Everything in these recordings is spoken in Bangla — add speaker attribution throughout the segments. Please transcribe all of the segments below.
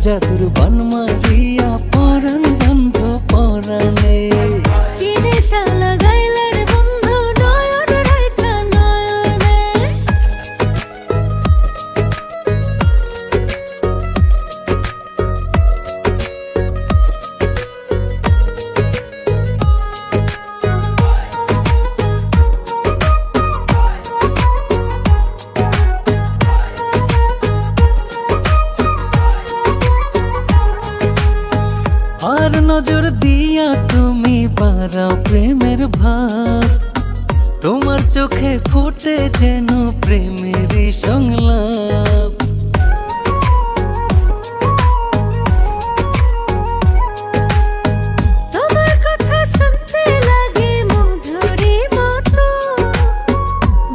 Speaker 1: জাদুর বান মারিয়া পরাণ বন্ধ পরাণে।
Speaker 2: কি নেশা লাগাইলে রে বন্ধু নয়ন রাইখা নয়নে।
Speaker 1: আর নজর দিয়া তুমি বাড়াও প্রেমের ভাব, তোমার চোখে ফোটে যেন প্রেমেরই সংলাপ।
Speaker 2: তোমার কথা শুনতে লাগে মধুরী মতো,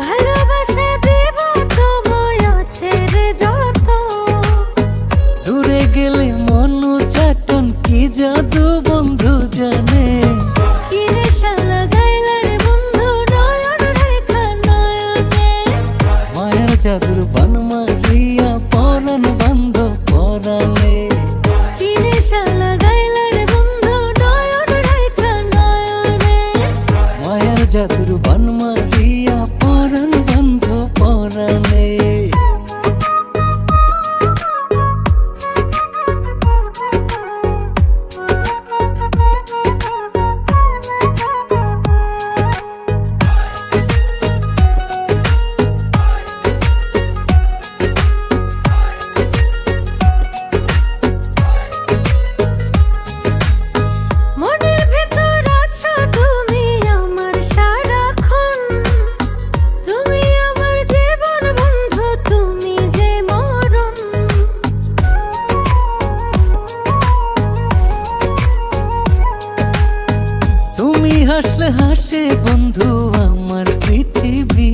Speaker 2: ভালোবাসা দেব তোমায় আছে রে যত।
Speaker 1: দূরে গেলে মন চাটন কি জাদু বন্ধু জানে।
Speaker 2: কি নেশা লাগাইলে রে বন্ধু নয়ন রাইখা নয়নে।
Speaker 1: মায়ার জাদুর বান মারিয়া পরাণ বন্ধ পরাণে।
Speaker 2: কি নেশা লাগাইলে রে বন্ধু নয়ন রাইখা নয়নে।
Speaker 1: মায়ার জাদুর বান মারিয়া পরাণ বন্ধ পরাণে।
Speaker 2: মনের ভেতর আছো তুমি আমার সারাক্ষণ, তুমি আমার জীবন বন্ধু তুমি যে মরণ।
Speaker 1: তুমি হাসলে হাসে বন্ধু আমার পৃথিবী,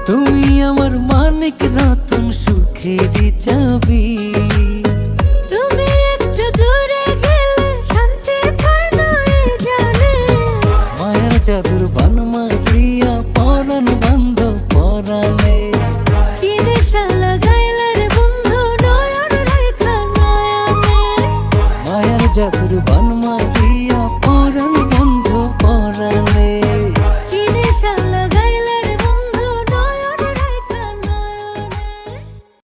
Speaker 1: তুমি আমার মানিক রতন সুখেরই চাবি।
Speaker 2: তুমি একটু দূরে গেলে শান্তি পায় না এই জানে।
Speaker 1: মায়ার জাদুর বান মারিয়া পরাণ বন্ধ পরাণে।
Speaker 2: কি নেশা লাগাইলে রে বন্ধু নয়ন রাইখা নয়নে।
Speaker 1: মায়ার জাদুর বান